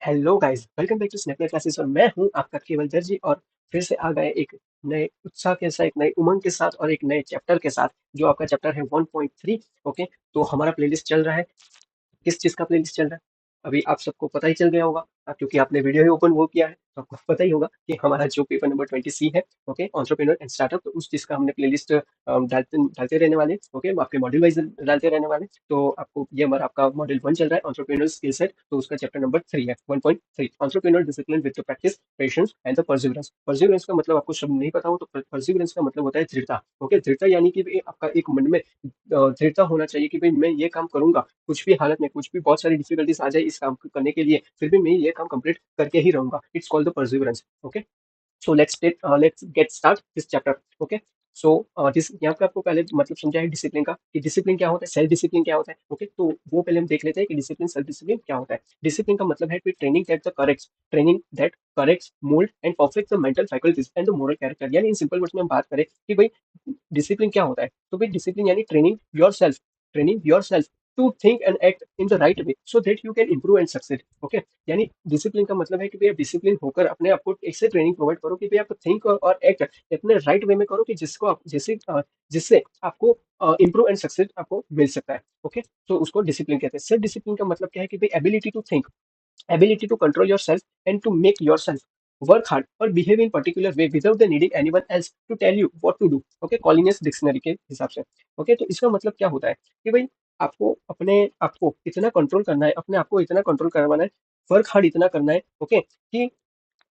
Hello guys, welcome back to Snapchat classes और मैं हूं आपका केवल दर्जी और फिर से आ गए एक नए उत्साह के साथ, एक नए उमंग के साथ और एक नए चैप्टर के साथ जो आपका चैप्टर है 1.3। ओके, तो हमारा प्लेलिस्ट चल रहा है। किस चीज़ का प्लेलिस्ट चल रहा है अभी आप सबको पता ही चल गया होगा। क्योंकि आपने वीडियो ही ओपन वो किया है तो आपको पता ही होगा कि हमारा जो पेपर नंबर 20 है, ओके, एंटरप्रेन्योर एंड स्टार्टअप, तो उस चीज़ का हमने प्लेलिस्ट डालते डालते रहने वाले। ओके, आपके मॉड्यूल वाइज डालते रहने वाले। तो आपको ये हमारा आपका मॉड्यूल 1 चल रहा है, एंटरप्रेन्योर स्किल सेट, तो उसका चैप्टर नंबर 3 है, 1.3, entrepreneur discipline with the practice, patience and the perseverance. Perseverance का मतलब आपको शब्द नहीं पता हो तो परसिवरेंस का मतलब होता है दृढ़ता। ओके, दृढ़ता यानी कि भाई आपका एक मन में दृढ़ता होना चाहिए कि भाई मैं ये काम करूंगा, कुछ भी हालत में, कुछ भी बहुत सारी डिफिकल्टीज आ जाए इस काम को करने के लिए, फिर भी मैं ये काम कंप्लीट करके ही रहूंगा। It's called the perseverance. Okay, so let's get start this chapter. Okay, so जिस यहाँ पे आपको पहले मतलब समझा है डिसिप्लिन का, कि डिसिप्लिन क्या होता है, सेल्फ डिसिप्लिन क्या होता है। ओके, तो वो पहले हम देख लेते हैं कि डिसिप्लिन सेल्फ डिसिप्लिन क्या होता है। डिसिप्लिन का मतलब है कि training that corrects mould and perfect the mental faculties and the moral character. यानी इन सिंपल वर्ड्स में हम बात करें कि भाई डिसिप्लिन क्या होता है, तो भाई डिसिप्लिन यानी training yourself to think and act in the right way so that you can improve and succeed. Okay, यानी डिसिप्लिन का मतलब है कि भैया डिसिप्लिन होकर अपने आप को ऐसे ट्रेनिंग प्रोवाइड करो कि भैया आप थिंक और एक्ट अपने राइट वे में करो कि जिससे आपको इंप्रूव एंड सक्सेस आपको मिल सकता है। ओके, तो उसको डिसिप्लिन कहते हैं। सेल्फ डिसिप्लिन का मतलब क्या है कि भाई ability to think, ability to control yourself and to make yourself work hard or behave in particular way without the needing anyone else to tell you what to do। Okay, Collins dictionary के हिसाब से। Okay, तो इसका मतलब क्या होता है कि भाई आपको अपने आप को इतना कंट्रोल करना है, अपने आप को इतना कंट्रोल करवाना है, वर्क हार्ड इतना करना है। ओके, कि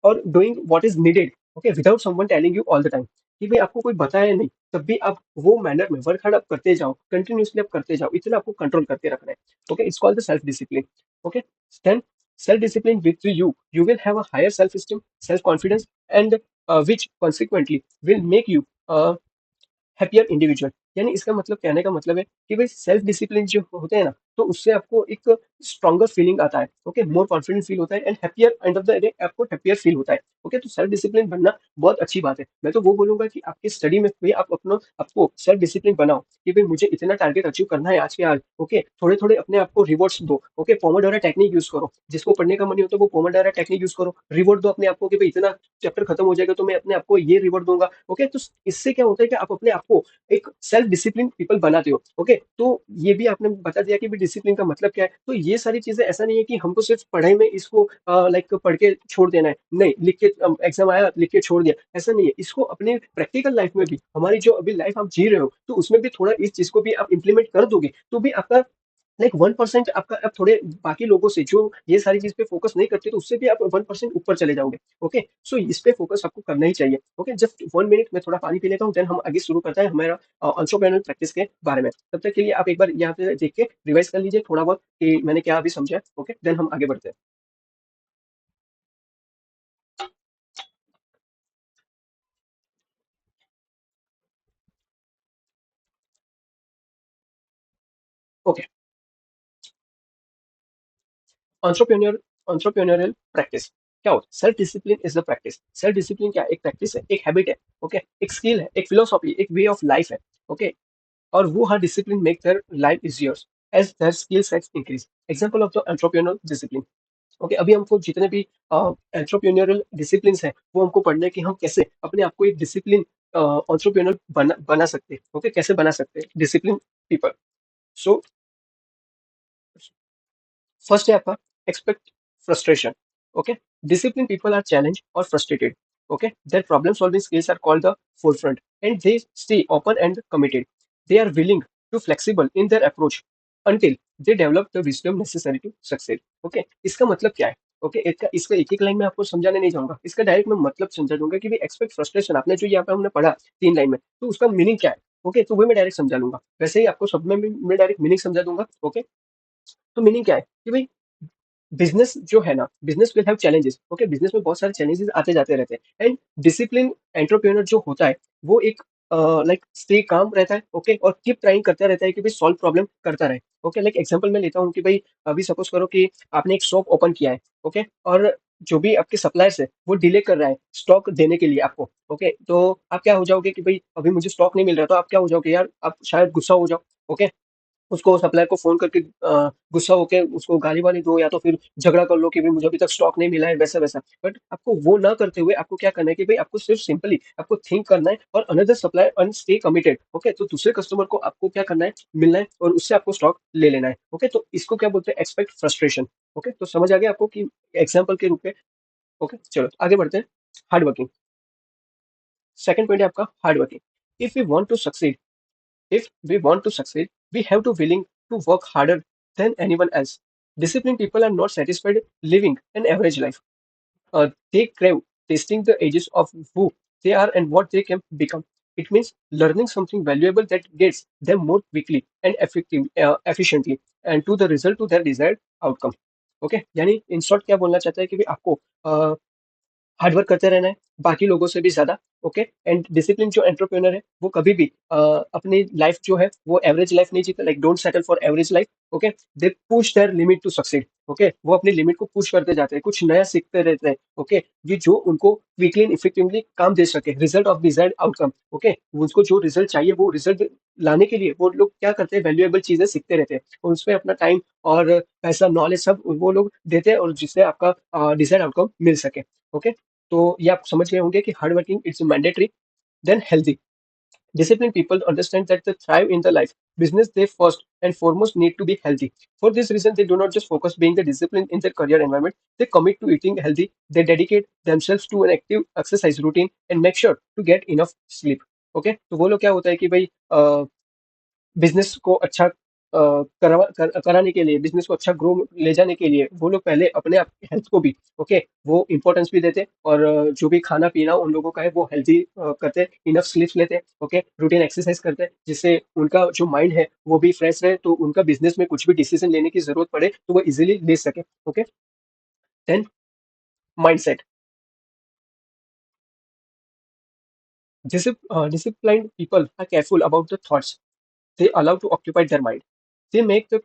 और doing what is needed, okay, without someone telling you all the time, कि भाई आपको कोई बताया नहीं तब भी आप वो मैनर में वर्क हार्ड आप करते जाओ, कंटिन्यूसली आप करते जाओ, इतना आपको कंट्रोल करके रखना है। Okay, it's called the self discipline. Okay, then self discipline with you will have a higher self esteem, self confidence, and which consequently will make you happier individual. यानी इसका मतलब कहने का मतलब है कि भाई सेल्फ डिसिप्लिन जो होते हैं ना, तो उससे आपको एक स्ट्रॉन्गर फीलिंग आता है। ओके, मोर कॉन्फिडेंट फील होता है and happier, end of the day आपको हैप्पियर फील होता है। ओके, तो सेल्फ डिसिप्लिन बनना बहुत अच्छी बात है। मैं तो वो बोलूंगा कि आपके स्टडी में भी आप अपना आपको सेल्फ डिसिप्लिन बनाओ कि भाई मुझे इतना टारगेट अचीव करना है आज के आज। ओके, थोड़े थोड़े अपने आप को रिवॉर्ड्स दो। ओके, पोमोडोरा टेक्निक यूज करो, जिसको पढ़ने का मन नहीं होता वो पोमोडोरा टेक्निक यूज करो। रिवॉर्ड दो अपने आप को कि भाई इतना चैप्टर खत्म हो जाएगा तो मैं अपने आप को ये रिवॉर्ड दूंगा। ओके, तो इससे क्या होता है कि आप अपने आप को एक सेल्फ डिसिप्लिन पीपल बनाते हो। ओके, तो ये भी आपने बता दिया कि भी डिसिप्लिन का मतलब क्या है। तो ये सारी चीजें, ऐसा नहीं है कि हमको सिर्फ पढ़ाई में इसको लाइक पढ़ के छोड़ देना है, नहीं लिख के एग्जाम आया लिख के छोड़ दिया, ऐसा नहीं है। इसको अपने प्रैक्टिकल लाइफ में भी, हमारी जो अभी लाइफ आप जी रहे हो, तो उसमें भी थोड़ा इस चीज को भी आप इंप्लीमेंट कर दोगे तो भी आपका लाइक 1% आपका, अब थोड़े बाकी लोगों से जो ये सारी चीज पे फोकस नहीं करते तो उससे भी आप 1% ऊपर चले जाओगे। ओके, सो इस पे फोकस आपको करना ही चाहिए। ओके, जस्ट 1 मिनट में थोड़ा पानी पी लेता हूँ, देन हम आगे शुरू करते हैं हमारा एंटरप्रेन्योर प्रैक्टिस के बारे में। तब तक के लिए आप एक बार यहाँ पे देख के रिवाइज कर लीजिए थोड़ा बहुत कि मैंने क्या अभी समझा। ओके, देन हम आगे बढ़ते हैं। ओके, एंटरप्रेन्योर एंटरप्रेन्योरियल प्रैक्टिस क्या होता है। Self discipline is the practice. Self discipline क्या है, एक प्रैक्टिस है, एक हैबिट है। ओके, एक स्किल है, एक फिलोसॉफी, एक वे ऑफ लाइफ है। ओके, और वो हर discipline make their life easier as their skill sets increase. Example of the entrepreneur discipline. Okay, अभी हमको जितने भी एंटरप्रेन्योरल डिसिप्लिन है वो हमको पढ़ने हैं कि हम कैसे अपने आप को एक डिसिप्लिन एंटरप्रेन्योर बना सकते हैं। ओके, कैसे बना सकते हैं डिसिप्लिन पीपल। सो फर्स्ट है आपका expect frustration. Okay, discipline people are challenge और frustrated. Okay, their problem solving skills are called the forefront and they stay open and committed. They are willing to flexible in their approach until they develop the wisdom necessary to succeed. Okay, इसका मतलब क्या है। Okay, इसका एक एक line में आपको समझाने नहीं जाऊंगा, इसका डायरेक्ट मैं मतलब समझा दूंगा कि भी एक्सपेक्ट फ्रस्ट्रेशन आपने जो यहाँ पे हमने पढ़ा 3 लाइन में, तो उसका मीनिंग क्या है। ओके, तो वो मैं डायरेक्ट समझा लूंगा, वैसे ही आपको सब में भी मैं डायरेक्ट मीनिंग समझा दूंगा। ओके, तो मीनिंग क्या है कि भाई बिजनेस जो है ना, business will have challenges. Okay, business में बहुत सारे चैलेंजेस आते जाते रहते हैं एंड डिसिप्लिन एंटरप्रेन्योर जो होता है वो एक लाइक स्टे काम रहता है। ओके, और कीप ट्राइंग करता रहता है कि भाई सॉल्व प्रॉब्लम करता रहे। ओके, लाइक एग्जांपल मैं लेता हूँ कि भाई अभी सपोज करो कि आपने एक शॉप ओपन किया है। ओके, और जो भी आपके सप्लायर्स है वो डिले कर रहा है स्टॉक देने के लिए आपको। ओके, तो आप क्या हो जाओगे कि भाई अभी मुझे स्टॉक नहीं मिल रहा, तो आप क्या हो जाओगे यार, आप शायद गुस्सा हो जाओ। ओके, उसको सप्लायर को फ़ोन करके गुस्सा होके उसको गाली-वाली दो या तो फिर झगड़ा कर लो कि भई मुझे अभी तक स्टॉक नहीं मिला है, वैसा-वैसा। बट आपको वो ना करते हुए आपको क्या करना है कि भई आपको सिर्फ सिंपली आपको थिंक करना है और another supplier and stay committed, okay? तो दूसरे कस्टमर को आपको क्या करना है, मिलना है और उससे आपको स्टॉक ले लेना है, ओके? तो इसको क्या बोलते हैं एक्सपेक्ट फ्रस्ट्रेशन, ओके? तो समझ आ गया आपको कि एग्ज़ाम्पल के रूप में, ओके? चलो आगे बढ़ते हैं। हार्ड वर्किंग, सेकंड पॉइंट है आपका hard working. If we want to succeed If we want to succeed, we have to willing to work harder than anyone else. Disciplined people are not satisfied living an average life. They crave tasting the edges of who they are and what they can become. It means learning something valuable that gets them more quickly and efficiently and to the result to their desired outcome. Okay, यानी in short क्या बोलना चाहता है कि भी आपको hard work करते रहना है, बाकी लोगों से भी ज़्यादा, ओके? एंड डिसिप्लिन जो एंटरप्रेन्योर है, वो कभी भी अपनी लाइफ जो है, वो एवरेज लाइफ नहीं जीता, like don't settle for average life, okay? They push their limit to succeed, okay? वो अपनी लिमिट को पुश करते जाते हैं, कुछ नया सीखते रहते हैं, ओके? ये जो उनको क्विकली एंड इफेक्टिवली काम दे सके, result of desired outcome, okay? उनको जो रिजल्ट चाहिए, वो रिजल्ट लाने के लिए वो लोग क्या करते हैं, वैल्यूएबल चीजें सीखते रहते हैं और उसमें अपना टाइम और पैसा, नॉलेज सब वो लोग देते हैं और जिससे आपका डिजायर्ड आउटकम मिल सके, ओके? तो ये आप समझ गए होंगे कि hard working it's mandatory then healthy disciplined people understand that to thrive in the life business they first and foremost need to be healthy. For this reason they do not just focus being the discipline in their career environment, they commit to eating healthy, they dedicate themselves to an active exercise routine and make sure to get enough sleep. Okay, तो वो लोग क्या होता है कि भाई business को अच्छा कराने के लिए, बिज़नेस को अच्छा ग्रो ले जाने के लिए, वो लोग पहले अपने आप हेल्थ को भी, ओके, वो इम्पोर्टेंस भी देते हैं और जो भी खाना-पीना उन लोगों का है, वो हेल्दी करते हैं, इनफ स्लीप्स लेते हैं, ओके, रूटीन एक्सरसाइज करते हैं, जिससे उनका जो माइंड है, वो भी फ्रेश रहे, तो उनका बिज़नेस में कुछ भी डिसीज़न लेने की ज़रूरत पड़े, तो वो ईज़िली ले सकें, okay? Then mindset, disciplined people are careful about the thoughts they allow to occupy their mind. They make the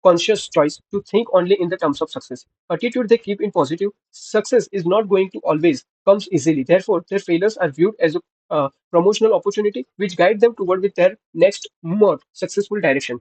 conscious choice to think only in the terms of success. Attitude they keep in positive. Success is not going to always comes easily. Therefore, their failures are viewed as a promotional opportunity which guide them toward with their next more successful direction.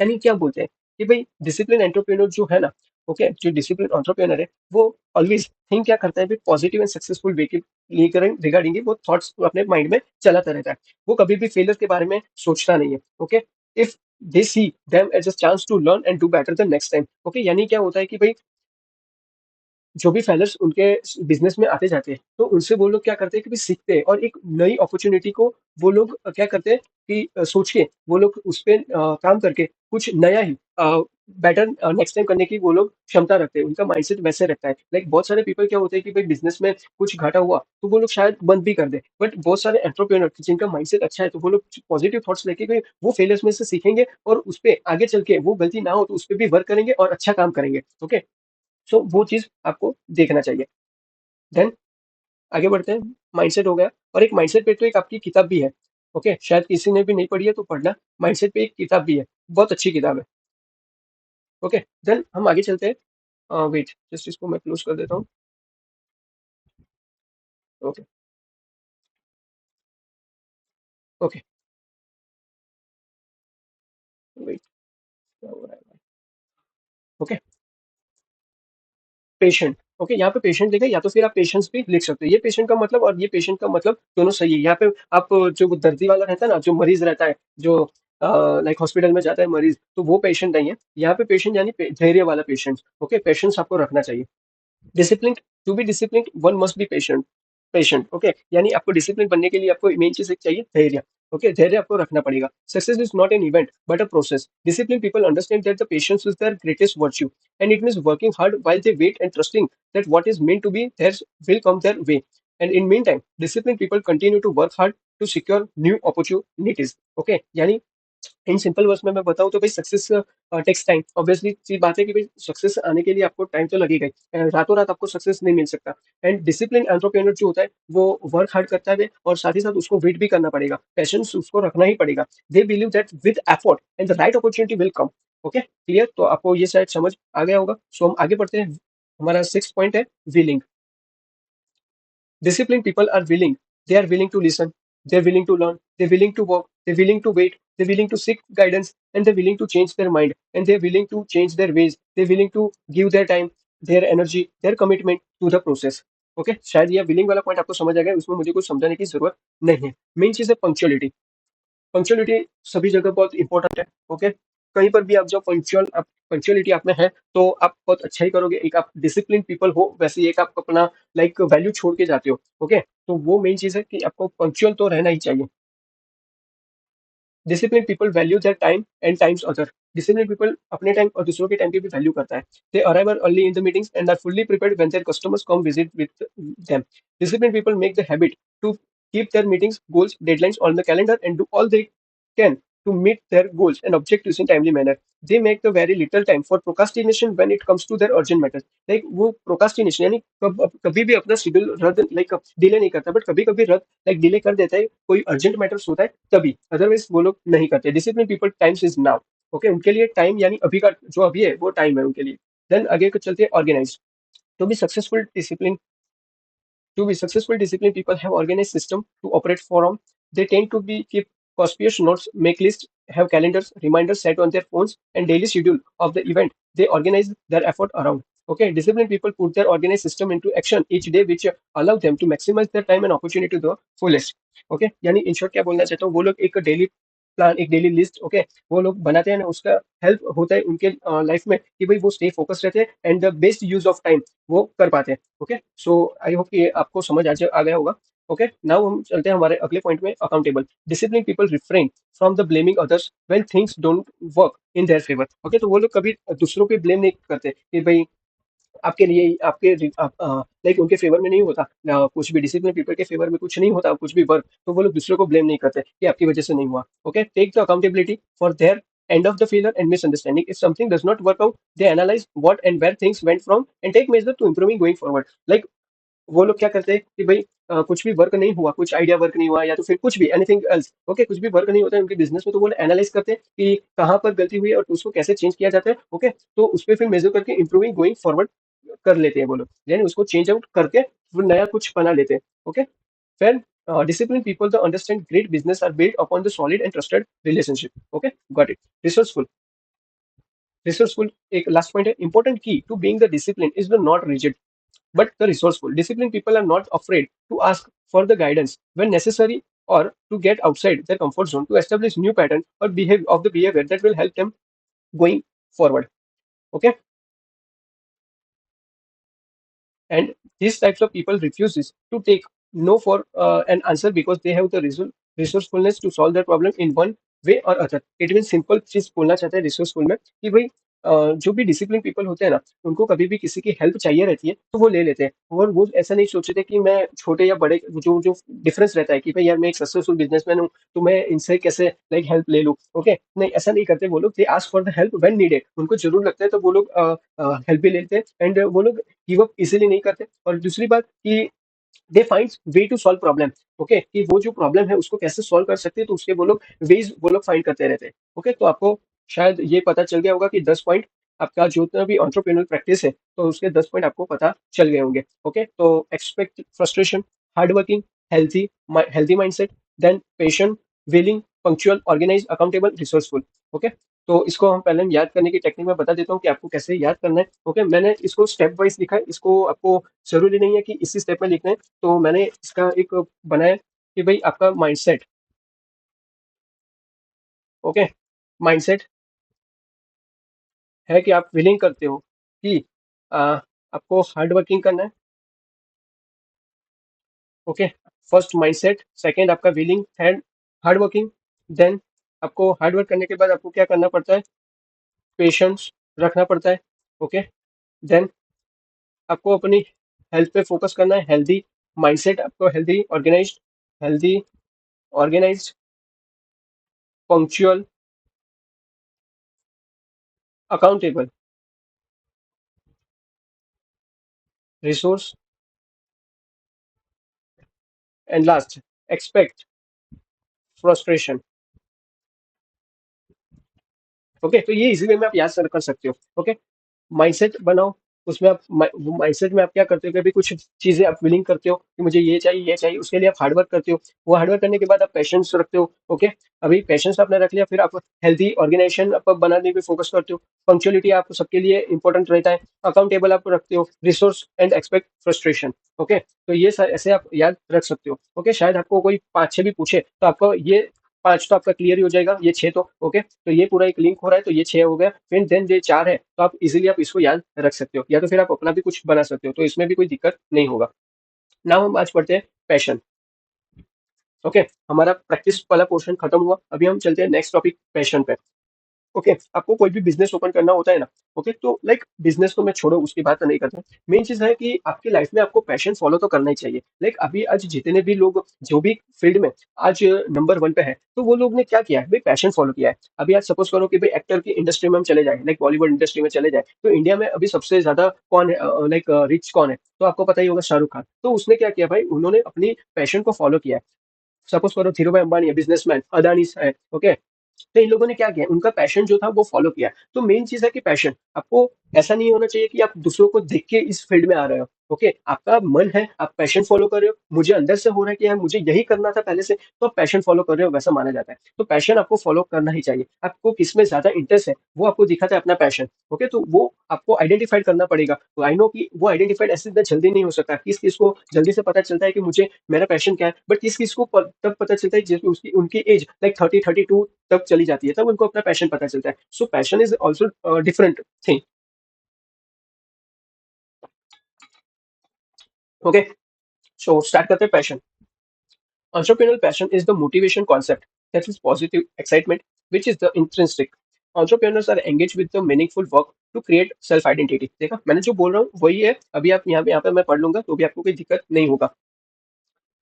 यानी क्या बोलते हैं कि भाई discipline entrepreneur जो है ना, okay, जो डिसिप्लिन एंटरप्रेन्योर है वो ऑलवेज थिंक क्या करता है भाई पॉजिटिव एंड सक्सेसफुल वे के लेकर रिगार्डिंग वो थॉट्स अपने माइंड में चलाता रहता है, वो कभी भी फेलियर के बारे में सोचता नहीं है, okay? If they see them as a chance to learn and do better the next time, okay? यानी क्या होता है कि भाई जो भी फेलर्स उनके बिजनेस में आते जाते हैं, तो उनसे वो लोग क्या करते हैं कि भी सीखते हैं और एक नई अपॉर्चुनिटी को वो लोग क्या करते हैं कि सोच के वो लोग उस पे काम करके कुछ नया ही बेटर नेक्स्ट टाइम करने की वो लोग क्षमता रखते हैं। उनका माइंडसेट वैसे रहता है। लाइक बहुत सारे पीपल क्या होते हैं कि भाई बिजनेस में कुछ घाटा हुआ, तो वो लोग शायद बंद भी कर दें। बट बहुत सारे एंटरप्रेन्योर जिनका माइंडसेट अच्छा है, तो वो लोग पॉजिटिव थॉट्स लेके भी वो फेलियर्स में से सीखेंगे और उस पे आगे चल के वो गलती ना हो तो उस पे भी वर्क करेंगे और अच्छा काम करेंगे। ओके? सो वो चीज़ आपको देखना चाहिए। देन आगे बढ़ते हैं, माइंडसेट हो गया और एक माइंडसेट पे तो एक आपकी किताब भी है, ओके? शायद किसी ने भी नहीं पढ़ी है तो पढ़ना, माइंडसेट पे एक किताब भी है, बहुत अच्छी किताब है, ओके? देन हम आगे चलते हैं वेट जस्ट इसको मैं क्लोज़ कर देता हूँ, ओके, ओके, वेट क्या हो रहा है? ओके, पेशेंट, ओके, यहाँ पे पेशेंट लिखा है या तो फिर आप पेशेंस भी लिख सकते हो। ये पेशेंट का मतलब और ये पेशेंट का मतलब दोनों सही है। यहाँ पे आप जो वो दर्दी वाला रहता है ना, जो मरीज़ रहता है, जो लाइक हॉस्पिटल में जाता है मरीज़, तो वो पेशेंट नहीं है। यहाँ पे पेशेंट यानी धैर्य वाला पेशेंट, ओके? पेशेंस आपको रखना चाहिए। Discipline, to be discipline one must be patient, patient, okay? यानी आपको डिसिप्लिन बनने के लिए आपको मेन चीज एक चाहिए धैर्य, ओके? धैर्य आपको रखना पड़ेगा। Success is not an event but a process. Discipline people understand that the patience is their greatest virtue and it means working hard while they wait and trusting that what is meant to be theirs will come their way. And in meantime disciplined people continue to work hard to secure new opportunities, okay? यानी in simple words में मैं बताऊँ तो भाई success takes time. Obviously सी बात है कि भाई सक्सेस आने के लिए आपको टाइम तो लगेगा ही। रातों-रात आपको सक्सेस नहीं मिल सकता। एंड डिसिप्लिन एंटरप्रेन्योर जो होता है, वो वर्क हार्ड करता है और साथ ही साथ उसको वेट भी करना पड़ेगा। पेशेंस उसको रखना ही पड़ेगा। They believe that with effort and the right opportunity will come. Okay? Clear? तो आपको ये शायद समझ आ गया होगा। सो हम आगे बढ़ते हैं। हमारा 6th पॉइंट है willing. Disciplined people are willing. They are willing to listen. They're willing to learn. They're willing to work. They're willing to wait. they're willing to seek guidance, and they're willing to change their mind, and they're willing to change their ways, they're willing to give their time, their energy, their commitment to the process. Okay, शायद ये billing वाला point आपको समझ आ गया, उसमें मुझे कुछ समझाने की जरूरत नहीं है। मेन चीज है पंक्चुअलिटी। पंक्चुअलिटी सभी जगह बहुत इंपॉर्टेंट है। ओके, कहीं पर भी आप जो पंक्चुअलिटी आप में है, तो आप बहुत अच्छा ही करोगे। एक आप डिसिप्लिन पीपल हो, वैसे ही एक आप अपना लाइक वैल्यू छोड़ के जाते हो। ओके, तो वो मेन चीज है कि आपको पंक्चुअल तो रहना ही चाहिए। Discipline people value their time and times other. Discipline people अपने टाइम और दूसरों के टाइम की भी वैल्यू करता है। They arrive early in the meetings and are fully prepared when their customers come visit with them. Discipline people make the habit to keep their meetings, goals, deadlines on the calendar and do all they can to meet their goals and objectives in timely manner. They make the very little time for procrastination when it comes to their urgent matters. Like वो procrastination यानी कभी भी अपना schedule रद्द like delay नहीं करता, but कभी कभी रद्द लाइक डिले कर देता है, कोई अर्जेंट मैटर्स होता है तभी, अदरवाइज वो लोग नहीं करते। Discipline people times is now. Okay, उनके लिए टाइम यानी अभी का जो अभी है वो टाइम है उनके लिए। देन आगे को चलते हैं organise. To be successful discipline To be successful, disciplined people have organized system to operate from. They tend to be keep conspicuous notes, make lists, have calendars, reminders set on their phones, and daily schedule of the event. They organize their effort around. Okay, disciplined people put their organized system into action each day, which allow them to maximize their time and opportunity to the fullest. Okay, यानी in short क्या बोलना चाहता हूँ, वो लोग एक daily plan, एक daily list, okay, वो लोग बनाते हैं ना, उसका हेल्प होता है उनके लाइफ में कि भाई वो स्टे फोकस रहते हैं and the best use of time वो कर पाते हैं। ओके, सो आई होप कि आपको समझ आ गया होगा। ओके, नाउ हम चलते हैं हमारे अगले पॉइंट में, accountable. Discipline people refrain from the blaming others when things don't work in their favour. Okay, तो वो लोग कभी दूसरों पे ब्लेम नहीं करते कि भाई आपके लिए आपके लाइक उनके फेवर में नहीं होता कुछ भी, डिसिप्लिन पीपल के फेवर में कुछ नहीं होता कुछ भी वर्क, तो वो लोग दूसरों को ब्लेम नहीं करते कि आपकी वजह से नहीं हुआ। Okay, take the accountability for their end of the failure and misunderstanding. If something does not work out, they analyze what and where things went wrong and take measure to improving going forward. Like वो लोग क्या करते हैं कि भाई कुछ भी work नहीं हुआ, कुछ आइडिया वर्क नहीं हुआ, या तो फिर कुछ भी एनीथिंग एल्स, ओके, कुछ भी वर्क नहीं होता है उनके बिजनेस में, तो वो एनालाइज करते हैं कि कहाँ पर गलती हुई है और उसको कैसे चेंज किया जाता है। ओके, तो उस पर फिर मेजर करके इंप्रूविंग गोइंग फॉरवर्ड कर लेते हैं वो लोग, यानी उसको चेंज आउट करके फिर नया कुछ बना लेते हैं। ओके, फिर disciplined people that understand great business are built upon the solid and trusted relationship. Okay, got it. Resourceful. Resourceful एक last point है, important key to being the discipline is the not rigid but the resourceful. Disciplined people are not afraid to ask for the guidance when necessary or to get outside their comfort zone to establish new pattern or behave of the behavior that will help them going forward. Okay, and these types of people refuses to take no for an answer because they have the resourcefulness to solve their problem in one वे और other. It mean simple चीज बोलना चाहते हैं resourceful में कि भाई जो भी डिसिप्लिन पीपल होते हैं ना, उनको कभी भी किसी की हेल्प चाहिए रहती है तो वो ले लेते हैं, और वो ऐसा नहीं सोचते कि मैं छोटे या बड़े, जो जो डिफरेंस रहता है कि भाई यार मैं एक सक्सेसफुल बिजनेसमैन हूँ तो मैं इनसे कैसे लाइक हेल्प ले लूँ। ओके, नहीं, ऐसा नहीं करते वो लोग। They ask for the help when needed, उनको जरूर लगता है तो वो लोग हेल्प भी लेते हैं, एंड वो लोग गिव अप इजीली नहीं करते। और दूसरी बात कि they find way to solve problem. Okay, कि वो जो प्रॉब्लम है उसको कैसे सॉल्व कर सकते हैं, तो उसके वो लोग वेज वो लोग फाइंड करते रहते हैं। ओके, तो आपको शायद ये पता चल गया होगा कि 10 पॉइंट आपका जितना भी एंटरप्रेन्योर प्रैक्टिस है, तो उसके 10 पॉइंट आपको पता चल गए होंगे। ओके, तो expect frustration, hard working, healthy healthy mindset, then patient, willing, punctual, organise, accountable, resourceful. Okay, तो इसको हम पहले याद करने की टेक्निक में बता देता हूँ कि आपको कैसे याद करना है। ओके, मैंने इसको स्टेप वाइज लिखा है, इसको आपको जरूरी नहीं है कि इसी स्टेप में लिखना है, तो मैंने इसका एक बनाया कि भाई आपका माइंडसेट। ओके, माइंडसेट है कि आप विलिंग करते हो कि आपको हार्ड वर्किंग करना है। ओके, फर्स्ट माइंडसेट, सेकंड आपका willing, third hard working. Then आपको हार्ड वर्क करने के बाद आपको क्या करना पड़ता है, पेशेंस रखना पड़ता है। ओके, देन आपको अपनी हेल्थ पे फोकस करना है, हेल्दी माइंडसेट, आपको healthy organised, punctual, accountable, resource, and last expect frustration. Okay, तो ये इजी वे में आप याद कर सकते हो। ओके, माइंडसेट बनाओ, उसमें आप माइंडसेट में आप क्या करते हो कि अभी कुछ चीजें आप विलिंग करते हो कि मुझे ये चाहिए, उसके लिए आप हार्डवर्क करते हो। वो हार्डवर्क करने के बाद आप पेशेंस रखते हो। ओके, अभी पेशेंस आपने रख लिया, फिर आप हेल्थी ऑर्गेनाइजेशन आप बनाने पे फोकस करते हो। पंक्चुअलिटी आप सबके लिए इंपॉर्टेंट रहता है। अकाउंटेबल आप रखते हो, resource and expect frustration. Okay, तो ये ऐसे आप याद रख सकते हो। ओके, शायद आपको कोई 5-6 भी पूछे तो आपको ये 5 तो आपका क्लियर ही हो जाएगा, ये 6 तो ओके। तो ये पूरा एक लिंक हो रहा है, तो ये 6 हो गया। फिर देन ये 4 है, तो आप इजीली आप इसको याद रख सकते हो, या तो फिर आप अपना भी कुछ बना सकते हो, तो इसमें भी कोई दिक्कत नहीं होगा। नाउ हम आज पढ़ते हैं पैशन। ओके, हमारा प्रैक्टिस वाला पोर्शन खत्म हुआ, अभी हम चलते हैं नेक्स्ट टॉपिक पैशन पे। ओके, आपको कोई भी बिजनेस ओपन करना होता है ना। ओके, तो लाइक बिजनेस तो मैं छोड़ो, उसकी बात नहीं करता। मेन चीज है कि आपकी लाइफ में आपको पैशन फॉलो तो करना ही चाहिए। लाइक अभी आज जितने भी लोग जो भी फील्ड में आज नंबर वन पे है, तो वो लोग ने क्या किया है भाई, पैशन फॉलो किया है। अभी आज सपोज करो कि भाई एक्टर की इंडस्ट्री में हम चले जाए, लाइक बॉलीवुड इंडस्ट्री में चले जाए, तो इंडिया में अभी सबसे ज्यादा कौन है, लाइक रिच कौन है, तो आपको पता ही होगा, शाहरुख खान। तो उसने क्या किया भाई, उन्होंने अपनी पैशन को फॉलो किया है। सपोज करो धीरू भाई अंबानी है, बिजनेसमैन, अदानी है। ओके, तो इन लोगों ने क्या किया, उनका पैशन जो था वो फॉलो किया। तो मेन चीज है कि पैशन आपको ऐसा नहीं होना चाहिए कि आप दूसरों को देख के इस फील्ड में आ रहे हो। ओके, आपका मन है, आप पैशन फॉलो कर रहे हो, मुझे अंदर से हो रहा है कि यार मुझे यही करना था पहले से, तो आप पैशन फॉलो कर रहे हो, वैसा माना जाता है। तो पैशन आपको फॉलो करना ही चाहिए। आपको किसमें ज्यादा इंटरेस्ट है वो आपको दिखाता है अपना पैशन। ओके, तो वो आपको आइडेंटिफाइड करना पड़ेगा। तो आई नो कि वो आइडेंटिफाइड ऐसे इतना जल्दी नहीं हो सकता। किस किस को जल्दी से पता चलता है कि मुझे मेरा पैशन क्या है, बट किस किस को तब पता चलता है जब उसकी उनकी एज लाइक 30-32 तब चली जाती है, तब उनको अपना पैशन पता चलता है। सो passion is also different thing. Okay, so start करते हैं passion. Entrepreneurial passion is the motivation concept that is positive excitement, which is the intrinsic. Entrepreneurs are engaged with the meaningful work to create self identity। देखा, मैंने जो बोल रहा हूँ वही है। अभी आप यहाँ पे मैं पढ़ लूंगा तो भी आपको कोई दिक्कत नहीं होगा।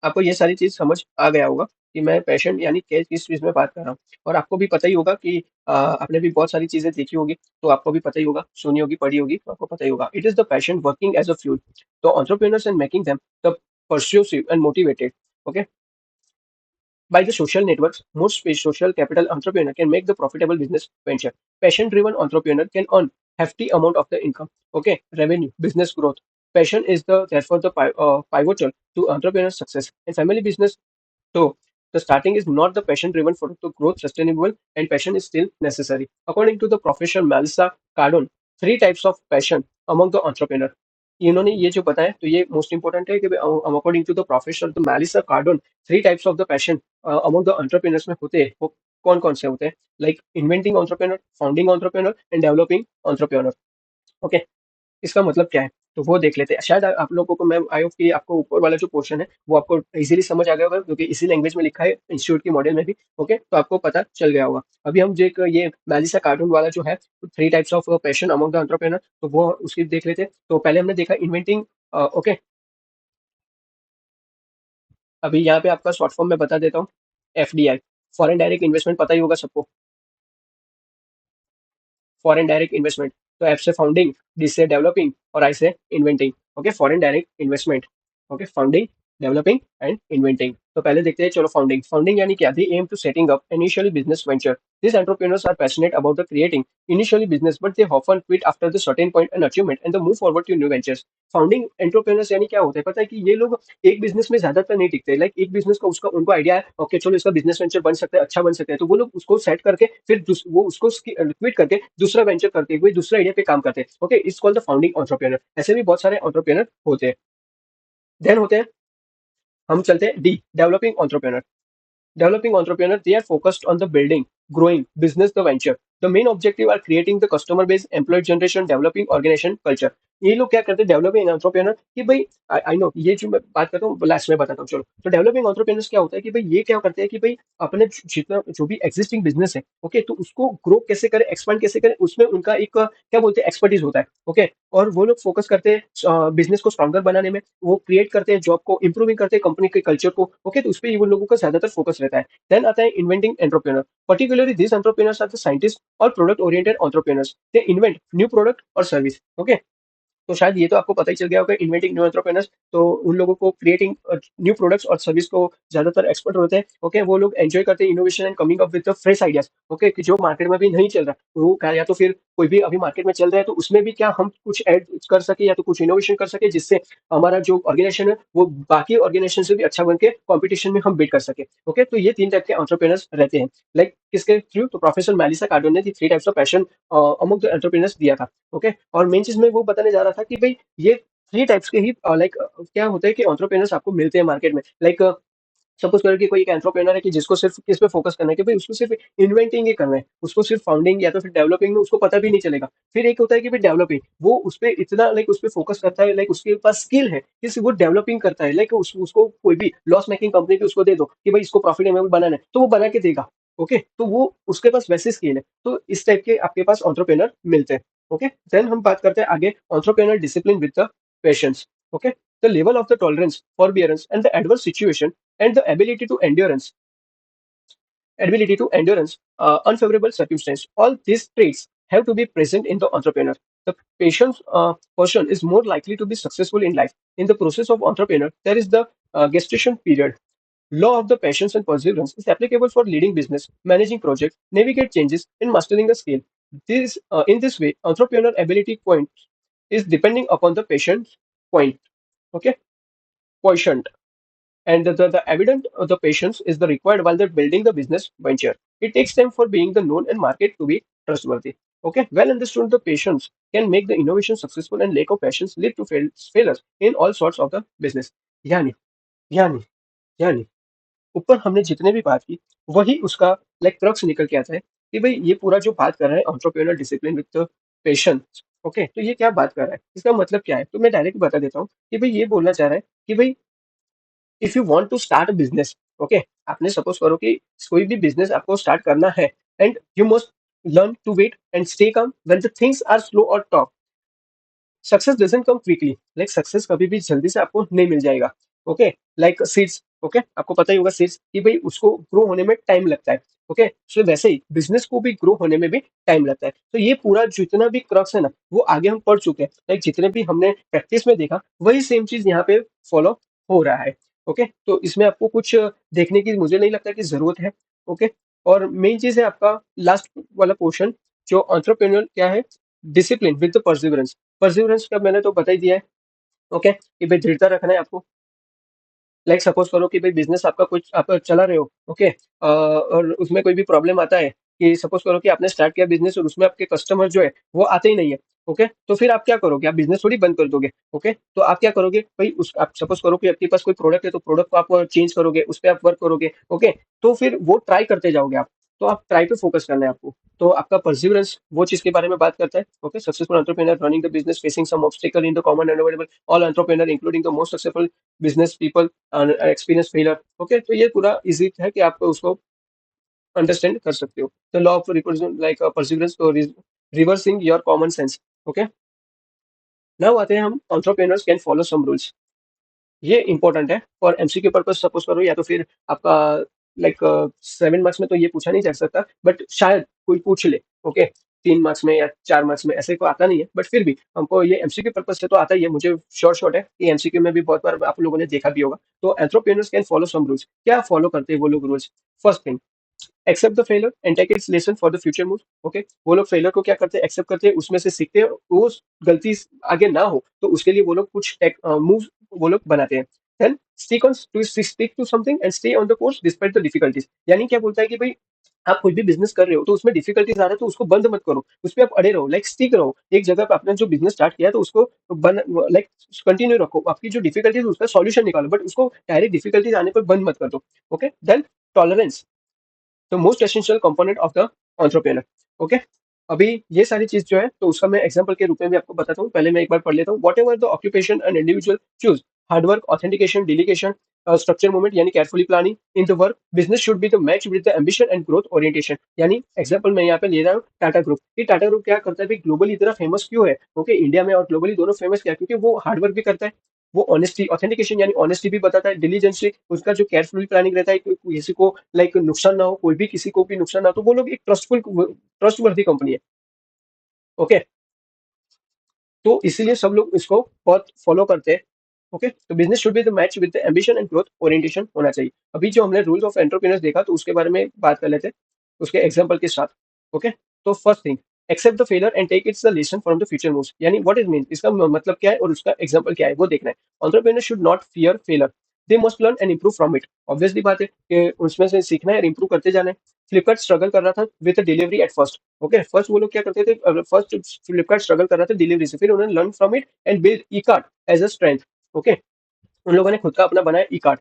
आपको ये सारी चीज समझ आ गया होगा कि मैं पैशन यानी किस चीज में बात कर रहा हूँ। और आपको भी पता ही होगा कि आपने भी बहुत सारी चीजें देखी होगी, तो आपको भी पता ही होगा, सुनी होगी, पढ़ी होगी, तो आपको पता ही होगा। It is the passion working as a fuel, तो entrepreneurs and making them the persuasive and motivated, okay, by the social networks. Most social capital entrepreneur can make the profitable business venture. Passion-driven entrepreneur can earn hefty amount of the income. Okay, revenue, business growth. Passion is the therefore the pivotal to entrepreneur success. In family business, so the starting is not the passion driven for the growth sustainable, and passion is still necessary. According to the professor Melissa Cardone, three types of passion among the entrepreneur. इन्होंने ये जो बताया तो ये most important है कि according to the professor the Melissa Cardon, three types of the passion among the entrepreneurs में होते हैं। वो कौन कौन से होते हैं, like inventing entrepreneur, founding entrepreneur and developing entrepreneur. Okay, इसका मतलब क्या है, तो वो देख लेते हैं। शायद आप लोगों को, मैं आई होप कि आपको ऊपर वाला जो पोर्शन है वो आपको इजीली समझ आ गया होगा, क्योंकि इसी लैंग्वेज में लिखा है इंस्टीट्यूट के मॉडल में भी। ओके, तो आपको पता चल गया होगा। अभी हम जो एक ये मैलिसा कार्टून वाला जो है, three types of passion among the entrepreneur, तो वो उसकी देख लेते हैं। तो पहले हमने देखा इन्वेंटिंग। ओके, अभी यहाँ पे आपका शॉर्ट फॉर्म में बता देता हूँ। एफडीआई, फॉरेन डायरेक्ट इन्वेस्टमेंट, पता ही होगा सबको, फॉरेन डायरेक्ट इन्वेस्टमेंट। तो एफ से फाउंडिंग, डी से डेवलपिंग और आई से inventing. Okay, foreign direct investment. Okay, founding, developing and inventing. तो पहले देखते हैं, चलो फाउंडिंग। फाउंडिंग यानी क्या, they aim to setting up initially business venture. These entrepreneurs are passionate about the creating initially business, but they often quit after the certain point and achievement and they move forward to new ventures. Founding entrepreneurs यानी क्या होता है पता है, कि ये लोग एक बिजनेस में ज्यादातर नहीं टिकते। लाइक एक बिजनेस का उसका उनको आइडिया है, ओके चलो इसका बिजनेस वेंचर बन सकता है, अच्छा बन सकता है, तो वो लोग उसको सेट करके फिर वो उसको क्विट करके दूसरा वेंचर करते हैं, कोई दूसरा आइडिया पे काम करते हैं। Okay, it's called the founding entrepreneur. ऐसे भी बहुत सारे एंटरप्रेन्योर होते हैं। देन होते हैं, हम चलते हैं D, developing entrepreneur. Developing entrepreneur, they are focused on the building, growing business, the venture. The main objective are creating the customer base, employee generation, developing organization culture. ये लोग क्या करते हैं डेवलपिंग एंटरप्रेन्योर, कि भाई आई नो ये जो मैं बात करता हूँ लास्ट में बताता हूँ, चलो। तो डेवलपिंग एंटरप्रेन्योर्स क्या होता है कि भाई ये क्या करते हैं कि भाई अपने जितना जो भी एग्जिस्टिंग बिजनेस है, ओके, तो उसको ग्रो कैसे करें, एक्सपांड कैसे करें, उसमें उनका एक क्या बोलते हैं एक्सपर्टीज होता है। ओके, और वो लोग फोकस करते हैं बिजनेस को स्ट्रॉन्गर बनाने में, वो क्रिएट करते हैं जॉब को, इंप्रूविंग करते हैं कंपनी के कल्चर को। ओके, तो उस पर वो लोगों का ज्यादातर फोकस रहता है। देन आता है inventing entrepreneur. Particularly, these entrepreneurs are the scientists or product-oriented entrepreneurs. They invent new product or service. Okay, तो शायद ये तो आपको पता ही चल गया होगा, इन्वेंटिंग न्यू एंटरप्रेन्योर्स, तो उन लोगों को क्रिएटिंग न्यू प्रोडक्ट्स और सर्विस को ज्यादातर एक्सपर्ट होते हैं। ओके, वो लोग एंजॉय करते हैं innovation and coming up with the fresh ideas. Okay, कि जो मार्केट में भी नहीं चल रहा, वो क्या, या तो फिर कोई भी अभी मार्केट में चल रहा है तो उसमें भी क्या हम कुछ ऐड कर सके या तो कुछ इनोवेशन कर सके, जिससे हमारा जो ऑर्गेनाइजेशन है वो बाकी ऑर्गेनाइजेशन से भी अच्छा बन के कॉम्पिटिशन में हम बिट कर सके। ओके, तो ये तीन टाइप के एंटरप्रेन्योर्स रहते हैं। लाइक किसके थ्रू? तो प्रोफेसर मेलिसा कार्डोन ने three types of passion among the entrepreneurs दिया था। ओके, और मेन चीज में वो बताने जा रहा था कि भाई ये थ्री टाइप्स के ही लाइक क्या होता है कि एंटरप्रेन्योर्स आपको मिलते हैं मार्केट में। लाइक सपोज करो कि कोई एक एंटरप्रेन्योर है कि जिसको सिर्फ किस पे फोकस करना है, कि भाई उसको सिर्फ इन्वेंटिंग ही करना है, उसको सिर्फ फाउंडिंग या तो फिर डेवलपिंग में उसको पता भी नहीं चलेगा। फिर एक होता है कि भाई डेवलपिंग, वो उस पे इतना लाइक उस पे फोकस करता है, लाइक उसके पास स्किल है कि सिर्फ वो डेवलपिंग करता है। लाइक उसको कोई भी लॉस मेकिंग कंपनी की उसको दे दो कि भाई इसको प्रॉफिटेबल बनाना है, तो वो बना के देगा। ओके, तो वो उसके पास वैसे स्किल है। तो इस टाइप के आपके पास एंटरप्रेन्योर मिलते हैं। ओके, देन हम बात करते हैं आगे entrepreneur discipline with the patience. Okay, the level of the tolerance, forbearance, and the adverse situation, and the ability to endurance unfavorable circumstance. All these traits have to be present in the entrepreneur. The patient person is more likely to be successful in life. In the process of entrepreneur, there is the gestation period. Law of the patience and perseverance is applicable for leading business, managing projects, navigate changes, and mastering a skill. In this way, entrepreneur ability point is depending upon the patient point. Okay, quotient. And the evidence of the patience is the required while they're building the business venture. It takes time for being the known and market to be trustworthy. Okay, well understood, the patience can make the innovation successful, and lack of patience lead to failures in all sorts of the business. यानी यानी यानी ऊपर हमने जितने भी बात की, वही उसका लाइक क्रक्स निकल के आता है कि भाई ये पूरा जो बात कर रहा है entrepreneur discipline with patience. Okay, तो ये क्या बात कर रहा है, इसका मतलब क्या है? तो मैं डायरेक्ट बता देता हूँ कि भाई ये बोलना चाह रहा है कि भाई if you want to start a business, okay, आपने सपोज करो कि कोई भी बिजनेस आपको स्टार्ट करना है, and you must learn to wait and stay calm when the things are slow और tough. Success doesn't come quickly, like success कभी भी जल्दी से आपको नहीं मिल जाएगा। ओके, लाइक सीड्स, ओके, आपको पता ही होगा सीड्स कि भाई उसको ग्रो होने में टाइम लगता है। ओके, सो वैसे ही बिजनेस को भी ग्रो होने में भी टाइम लगता है। तो ये पूरा जितना भी क्रक्स है ना, वो आगे हम पढ़ चुके हैं, लाइक जितने भी हमने प्रैक्टिस में देखा वही सेम चीज यहाँ पे फॉलो हो रहा है। ओके, तो इसमें आपको कुछ देखने की मुझे नहीं लगता कि जरूरत है। ओके, और मेन चीज है आपका लास्ट वाला पोर्शन, जो एंटरप्रेन्योर क्या है, discipline with the perseverance. Perseverance का मैंने तो बता ही दिया है। ओके, कि भाई दृढ़ता रखना है आपको। लाइक सपोज करो कि भाई बिजनेस आपका कुछ आप चला रहे हो। ओके, और उसमें कोई भी प्रॉब्लम आता है, कि सपोज करो कि आपने स्टार्ट किया बिजनेस और उसमें आपके कस्टमर जो है वो आते ही नहीं है। ओके, तो फिर आप क्या करोगे? आप बिजनेस थोड़ी बंद कर दोगे। ओके, तो आप क्या करोगे भाई, उस आप सपोज करो कि आपके पास कोई प्रोडक्ट है, तो प्रोडक्ट को आप चेंज करोगे, उस पर आप वर्क करोगे। ओके, तो फिर वो ट्राई करते जाओगे आप। तो आप ट्राई पे फोकस करना है आपको। तो आपका परसिवरेंस वो चीज के बारे में बात करता है। Okay, successful entrepreneur running the business facing some obstacle in the common and available all entrepreneur including the most successful business people experience failure. Okay, तो ये पूरा इजी है कि आप उसको अंडरस्टैंड कर सकते हो। The law of like perseverance to reversing your common sense. Okay, now आते हैं हम entrepreneurs can follow some rules. ये इंपॉर्टेंट है फॉर एमसीक्यू पर्पस, सपोज करो, या तो फिर आपका लाइक 7 मार्क्स में तो ये पूछा नहीं जा सकता, बट शायद कोई पूछ ले। ओके, 3 मार्क्स में या 4 मार्क्स में ऐसे को आता नहीं है, बट फिर भी हमको ये एमसीक्यू पर्पस से तो आता ही है। मुझे श्योर शॉट है कि एमसीक्यू में भी बहुत बार आप लोगों ने देखा भी होगा। तो entrepreneurs can follow some rules. क्या फॉलो करते हैं वो लोग rules? First thing, accept the failure and take its lesson for the future move. Okay, वो लोग फेलियर को क्या करते हैं? एक्सेप्ट करते हैं, उसमें से सीखते हैं, वो गलती आगे ना हो तो उसके लिए वो लोग कुछ मूव वो लोग बनाते हैं। Then stick to something and stay on the course despite the difficulties. यानी क्या बोलता है कि भाई आप कोई भी बिजनेस कर रहे हो तो उसमें डिफिकल्टीज आ रहा है तो उसको बंद मत करो, उस पर आप अड़े रहो, लाइक स्टिक रहो एक जगह पे। आपने जो बिजनेस स्टार्ट किया है तो उसको बन लाइक कंटिन्यू रखो, आपकी जो डिफिकल्टीज उसका सॉल्यूशन निकालो, बट उसको डायरेक्ट डिफिकल्टीज आने पर बंद मत कर दो। Okay, then tolerance, the most essential component of the entrepreneur. Okay, अभी ये सारी चीज जो है तो उसका मैं एग्जांपल के रूप में भी आपको बताता हूँ। पहले मैं एक बार पढ़ लेता हूँ। Whatever the occupation and individual choose, hard work, authentication, delegation, structure movement यानी carefully planning in the work business should be the match with the ambition and growth orientation. यानी एग्जांपल मैं यहाँ पे ले रहा हूँ टाटा ग्रुप। ये Tata group क्या करता है भाई, ग्लोबली इतना फेमस क्यों है? ओके, इंडिया में और ग्लोबली दोनों फेमस क्या है? क्योंकि वो हार्ड वर्क भी करता है, वो ऑनेस्टी ऑथेंटिकेशन यानी ऑनेस्टी भी बताता है, डिलीजेंसी उसका जो केयरफुल प्लानिंग रहता है कि किसी को लाइक नुकसान ना हो, कोई भी किसी को भी नुकसान ना हो, तो वो लोग एक ट्रस्टवर्दी कंपनी है। ओके, तो इसीलिए सब लोग इसको बहुत फॉलो करते हैं। ओके, तो business should be the match with the ambition and growth orientation होना चाहिए। अभी जो हमने रूल्स ऑफ एंटरप्रेन्योर्स देखा तो उसके बारे में बात कर लेते हैं उसके एग्जांपल के साथ। ओके, तो first thing, accept the failure and take its the lesson from the future moves, यानी व्हाट इज मीन, इसका मतलब क्या है और उसका एग्जांपल क्या है वो देखना है। Entrepreneur should not fear failure, they must learn and improve from it. Obviously बात है कि उसमें से सीखना है और इंप्रूव करते जाना है। फ्लिपकार्ट स्ट्रगल कर रहा था with delivery at first. Okay, first वो लोग क्या करते थे, फर्स्ट फ्लिपकार्ट स्ट्रगल कर रहा था डिलीवरी से, फिर उन्होंने learn from it and build e cart as a strength. Okay, उन लोगों ने खुद का अपना बनाया e cart.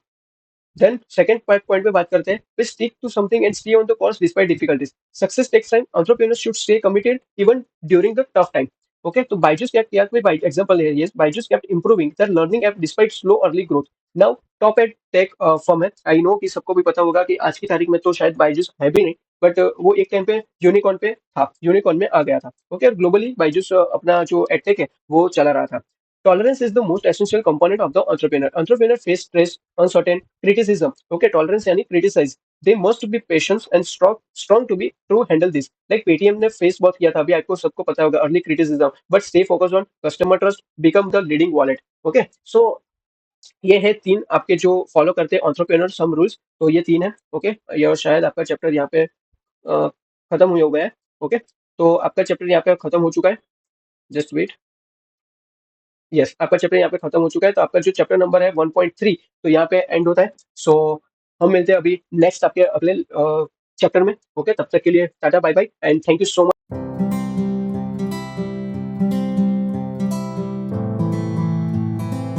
Then second point पे बात करते हैं, we stick to something and stay on the course despite difficulties. Success takes time, entrepreneurs should stay committed even during the tough time. Okay, तो बायजूस क्या किया, कोई एग्जांपल है, yes, Byju's kept improving their learning app despite slow early growth. Now top at tech firm है, I no कि सबको भी पता होगा कि आज की तारीख में तो शायद बायजूस है भी नहीं, बट वो एक टाइम पे यूनिकॉर्न पे था, यूनिकॉर्न में आ गया था। ओके, और ग्लोबली बायजूस अपना जो एडटेक है वो चला रहा था। Tolerance is the most essential component of the entrepreneur. Entrepreneur face stress, uncertain, criticism. Okay, tolerance यानी criticize. They must be patient and strong to be to handle this. Like Paytm ने face बहुत किया था, अभी आपको सबको पता होगा, early criticism, but stay focused on customer trust, become the leading wallet. Okay, so ये है तीन आपके जो फॉलो करते हैं entrepreneur some rules, तो ये तीन है। ओके, ये शायद आपका चैप्टर यहाँ पे खत्म हो गया है। ओके, तो आपका चैप्टर यहाँ पे खत्म हो चुका है। जस्ट वेट, यस, आपका चैप्टर यहाँ पे खत्म हो चुका है, तो आपका जो चैप्टर नंबर है 1.3, तो यहाँ पे एंड होता है। सो हम मिलते हैं अभी नेक्स्ट आपके अगले चैप्टर में। ओके, तब तक के लिए tata bye bye and thank you so much.